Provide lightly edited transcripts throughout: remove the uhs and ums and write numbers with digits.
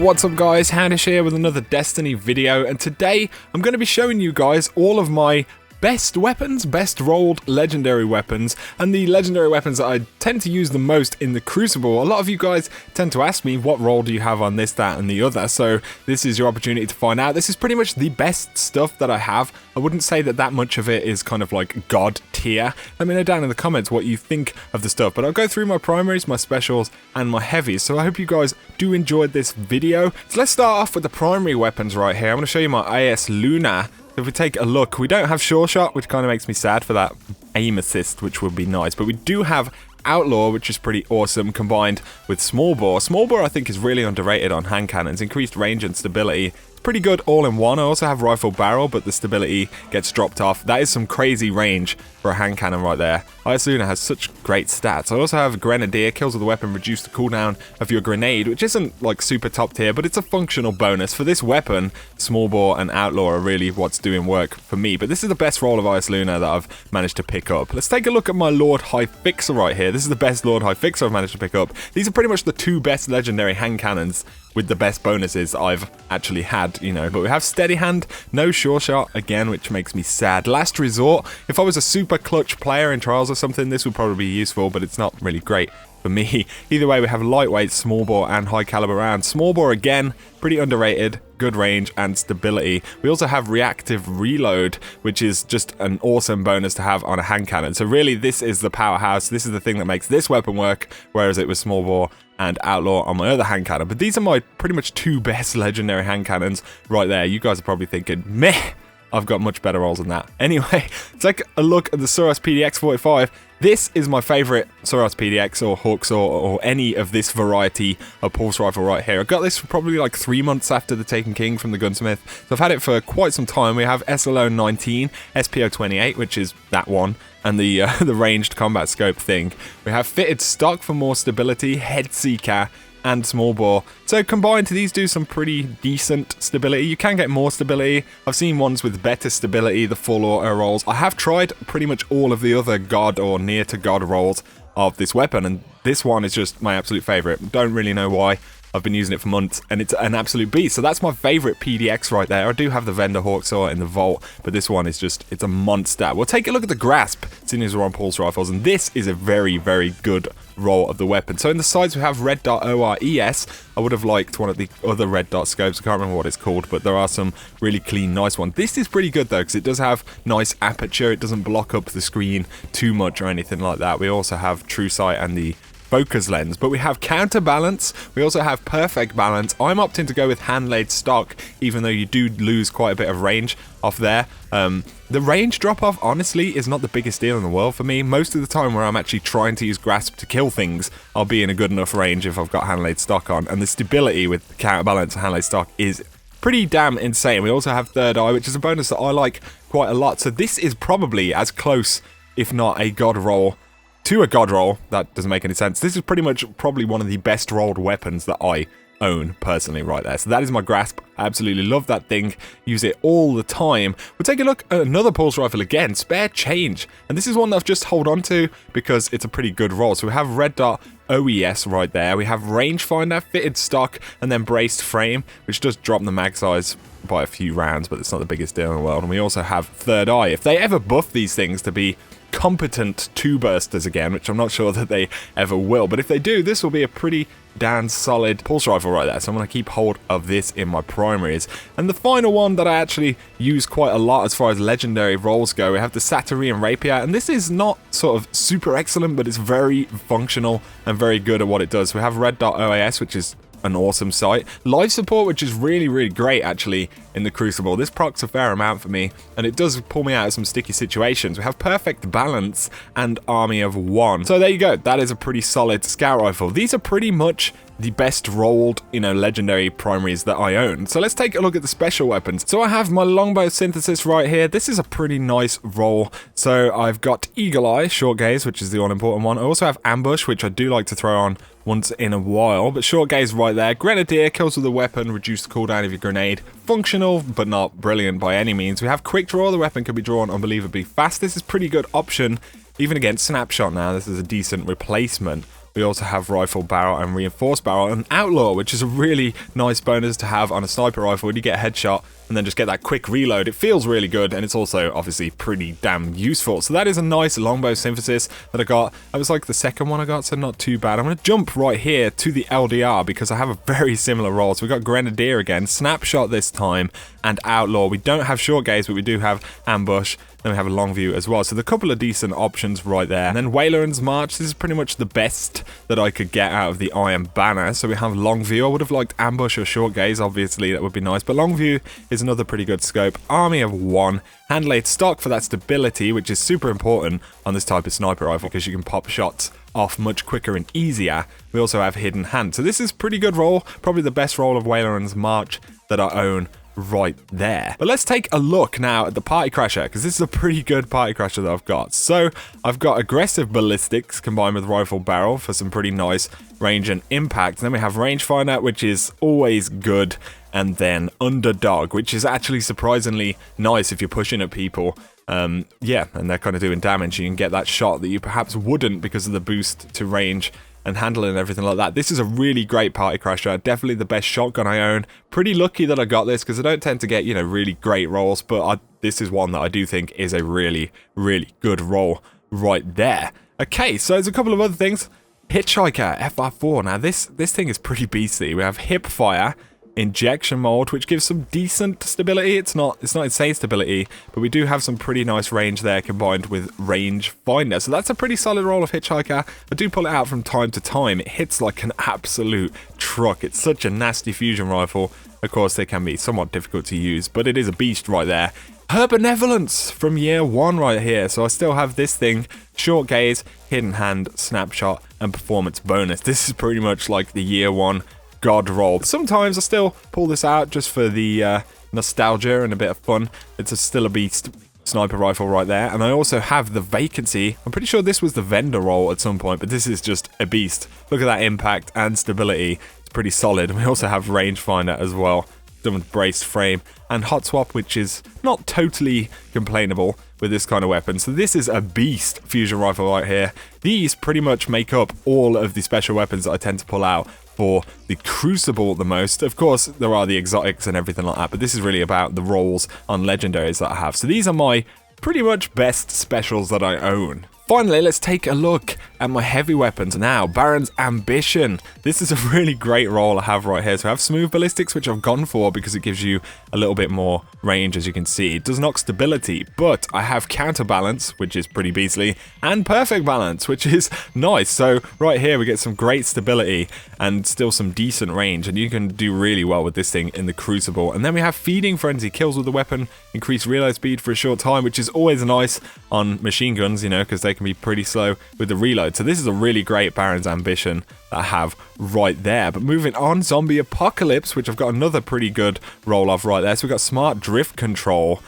What's up guys, XHOUNDISHx here with another Destiny video, and today I'm going to be showing you guys all of my best weapons, best rolled legendary weapons, and the legendary weapons that I tend to use the most in the Crucible. A lot of you guys tend to ask me, what role do you have on this, that, and the other, so this is your opportunity to find out. This is pretty much the best stuff that I have. I wouldn't say that much of it is kind of like god tier. Let me know down in the comments what you think of the stuff, but I'll go through my primaries, my specials, and my heavies, so I hope you guys do enjoy this video. So let's start off with the primary weapons right here. I'm going to show you my AS Luna. If we take a look, we don't have Sure Shot, which kind of makes me sad for that aim assist, which would be nice, but we do have Outlaw, which is pretty awesome, combined with Small Bore. Small Bore I think is really underrated on hand cannons, increased range and stability. Pretty good all in one. I also have Rifle Barrel, but the stability gets dropped off. That is some crazy range for a hand cannon right there. AS Luna has such great stats. I also have Grenadier, kills with the weapon reduce the cooldown of your grenade, which isn't like super top tier, but it's a functional bonus. For this weapon, Small Bore and Outlaw are really what's doing work for me, but this is the best roll of AS Luna that I've managed to pick up. Let's take a look at my Lord High Fixer right here. This is the best Lord High Fixer I've managed to pick up. These are pretty much the two best legendary hand cannons with the best bonuses I've actually had, you know. But we have Steady Hand, no Sure Shot, again, which makes me sad. Last Resort, if I was a super clutch player in Trials or something, this would probably be useful, but it's not really great for me. Either way, we have Lightweight, Small Bore, and High Caliber rounds. Small Bore, again, pretty underrated, good range and stability. We also have Reactive Reload, which is just an awesome bonus to have on a hand cannon. So really, this is the powerhouse. This is the thing that makes this weapon work, whereas it was Small Bore and Outlaw on my other hand cannon. But these are my pretty much two best legendary hand cannons right there. You guys are probably thinking, meh, I've got much better rolls than that. Anyway, take a look at the Suros PDX 45. This is my favourite Suros PDX or Hawk Saw or any of this variety of pulse rifle right here. I got this for probably like 3 months after the Taken King from the Gunsmith, so I've had it for quite some time. We have SLO 19, SPO 28, which is that one, and the ranged combat scope thing. We have fitted stock for more stability, head seeker, and Small Bore. So combined, these do some pretty decent stability. You can get more stability. I've seen ones with better stability, the full auto rolls. I have tried pretty much all of the other god or near to god rolls of this weapon, and this one is just my absolute favorite. Don't really know why. I've been using it for months, and it's an absolute beast. So that's my favorite PDX right there. I do have the Vendor Hawk Saw in the vault, but this one is just, it's a monster. We'll take a look at the Grasp, seeing as we're on pulse rifles, and this is a very, very good roll of the weapon. So in the sides we have Red Dot ORES. I would have liked one of the other Red Dot scopes. I can't remember what it's called, but there are some really clean, nice ones. This is pretty good though, because it does have nice aperture. It doesn't block up the screen too much or anything like that. We also have True Sight and the focus lens, but we have counterbalance. We also have perfect balance. I'm opting to go with hand laid stock, even though you do lose quite a bit of range off there. The range drop off honestly is not the biggest deal in the world for me. Most of the time where I'm actually trying to use Grasp to kill things, I'll be in a good enough range if I've got hand laid stock on, and the stability with counterbalance and hand laid stock is pretty damn insane. We also have Third Eye, which is a bonus that I like quite a lot. So this is probably as close, if not a god roll, to a god roll. That doesn't make any sense. This is pretty much probably one of the best rolled weapons that I own personally right there. So that is my Grasp. I absolutely love that thing. Use it all the time. We'll take a look at another pulse rifle again, Spare Change. And this is one that I've just hold on to because it's a pretty good roll. So we have Red Dot OES right there. We have Rangefinder, fitted stock, and then braced frame, which does drop the mag size by a few rounds, but it's not the biggest deal in the world. And we also have Third Eye. If they ever buff these things to be competent two bursters again, which I'm not sure that they ever will, but if they do, this will be a pretty damn solid pulse rifle right there. So I'm going to keep hold of this in my primaries. And the final one that I actually use quite a lot as far as legendary rolls go, we have the Satyrian Rapier, and this is not sort of super excellent, but it's very functional and very good at what it does. We have Red Dot OAS, which is an awesome sight. Life support, which is really, really great actually in the Crucible. This procs a fair amount for me, and it does pull me out of some sticky situations. We have perfect balance and army of one. So there you go. That is a pretty solid scout rifle. These are pretty much the best rolled, you know, legendary primaries that I own. So let's take a look at the special weapons. So I have my longbow synthesis right here. This is a pretty nice roll. So I've got Eagle Eye, Short Gaze, which is the all important one. I also have Ambush, which I do like to throw on once in a while, but Short Gaze right there. Grenadier, kills with a weapon, reduce the cooldown of your grenade. Functional, but not brilliant by any means. We have Quick Draw. The weapon can be drawn unbelievably fast. This is a pretty good option, even against Snapshot now. This is a decent replacement We also have rifle barrel and reinforced barrel and outlaw, which is a really nice bonus to have on a sniper rifle when you get a headshot and then just get that quick reload. It feels really good, and it's also obviously pretty damn useful. So that is a nice longbow synthesis that I got. That was like the second one I got, so not too bad. I'm going to jump right here to the LDR because I have a very similar role. So we got Grenadier again, snapshot this time, and outlaw. We don't have short gaze, but we do have ambush. Then we have a long view as well. So a couple of decent options right there. And then Wayland's March. This is pretty much the best that I could get out of the Iron Banner. So we have long view. I would have liked ambush or short gaze. Obviously, that would be nice. But long view is another pretty good scope. Army of 1. Hand laid stock for that stability, which is super important on this type of sniper rifle because you can pop shots off much quicker and easier. We also have hidden hand. So this is pretty good roll. Probably the best roll of Wayland's March that I own right there. But let's take a look now at the party crasher, because this is a pretty good party crasher that I've got. So I've got aggressive ballistics combined with rifle barrel for some pretty nice range and impact. And then we have rangefinder, which is always good, and then underdog, which is actually surprisingly nice if you're pushing at people. Yeah, and they're kind of doing damage. You can get that shot that you perhaps wouldn't because of the boost to range and handling and everything like that. This is a really great party crasher. Definitely the best shotgun I own. Pretty lucky that I got this because I don't tend to get, you know, really great rolls, but this is one that I do think is a really, really good roll right there. Okay, so there's a couple of other things. Hitchhiker, FR4. Now this thing is pretty beastly. We have hip fire, injection mold, which gives some decent stability. It's not insane stability, but we do have some pretty nice range there combined with range finder. So that's a pretty solid roll of hitchhiker. I do pull it out from time to time. It hits like an absolute truck. It's such a nasty fusion rifle. Of course, they can be somewhat difficult to use, but it is a beast right there. Her benevolence from year 1 right here. So I still have this thing, short gaze, hidden hand, snapshot, and performance bonus. This is pretty much like the year 1 god roll. Sometimes I still pull this out just for the nostalgia and a bit of fun. It's still a beast sniper rifle right there. And I also have the vacancy. I'm pretty sure this was the vendor roll at some point, but this is just a beast. Look at that impact and stability. It's pretty solid. And we also have rangefinder as well, done with braced frame and hot swap, which is not totally complainable with this kind of weapon. So this is a beast fusion rifle right here. These pretty much make up all of the special weapons that I tend to pull out for the Crucible the most. Of course, there are the exotics and everything like that, but this is really about the rolls on legendaries that I have. So these are my pretty much best specials that I own. Finally, let's take a look at my heavy weapons now. Baron's Ambition. This is a really great roll I have right here. So I have smooth ballistics, which I've gone for because it gives you a little bit more range, as you can see. It does knock stability, but I have counterbalance, which is pretty beastly, and perfect balance, which is nice. So right here, we get some great stability and still some decent range, and you can do really well with this thing in the Crucible. And then we have Feeding Frenzy, kills with the weapon, increase reload speed for a short time, which is always nice on machine guns, you know, because they can be pretty slow with the reload. So this is a really great Baron's Ambition that I have right there. But moving on, Zombie Apocalypse, which I've got another pretty good roll off right there. So we've got Smart Drift Control,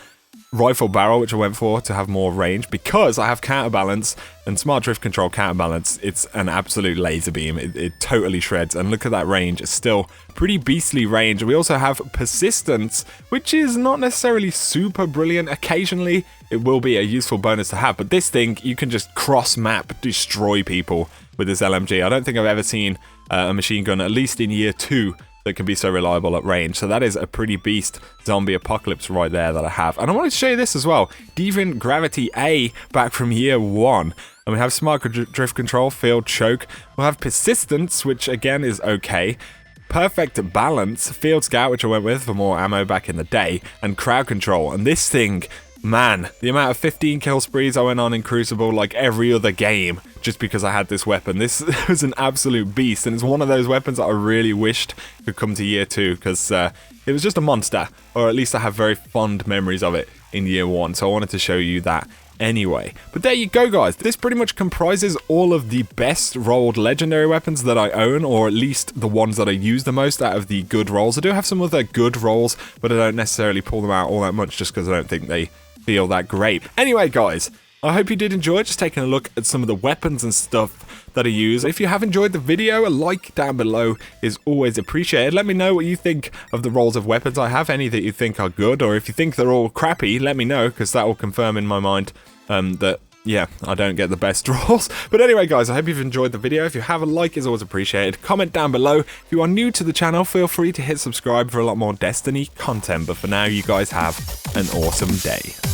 Rifle Barrel, which I went for to have more range because I have counterbalance, and Smart Drift Control counterbalance, it's an absolute laser beam. It totally shreds, and look at that range. It's still pretty beastly range. We also have Persistence, which is not necessarily super brilliant. Occasionally it will be a useful bonus to have, but this thing, you can just cross map destroy people with this LMG. I don't think I've ever seen a machine gun, at least in year 2, that can be so reliable at range. So that is a pretty beast Zombie Apocalypse right there that I have. And I wanted to show you this as well. Deviant Gravity A, back from year 1. And we have Smart Drift Control, Field Choke. We'll have Persistence, which again is okay. Perfect Balance, Field Scout, which I went with for more ammo back in the day. And Crowd Control. And this thing, man, the amount of 15 kill sprees I went on in Crucible like every other game just because I had this weapon. This was an absolute beast, and it's one of those weapons that I really wished could come to year 2 because it was just a monster, or at least I have very fond memories of it in year 1, so I wanted to show you that anyway. But there you go, guys. This pretty much comprises all of the best rolled legendary weapons that I own, or at least the ones that I use the most out of the good rolls. I do have some other good rolls, but I don't necessarily pull them out all that much just because I don't think they feel that great. Anyway, guys, I hope you did enjoy just taking a look at some of the weapons and stuff that I use. If you have enjoyed the video, a like down below is always appreciated. Let me know what you think of the rolls of weapons I have, any that you think are good, or if you think they're all crappy, let me know, because that will confirm in my mind that yeah, I don't get the best rolls. But anyway, guys, I hope you've enjoyed the video. If you have, a like is always appreciated. Comment down below. If you are new to the channel, feel free to hit subscribe for a lot more Destiny content. But for now, you guys have an awesome day.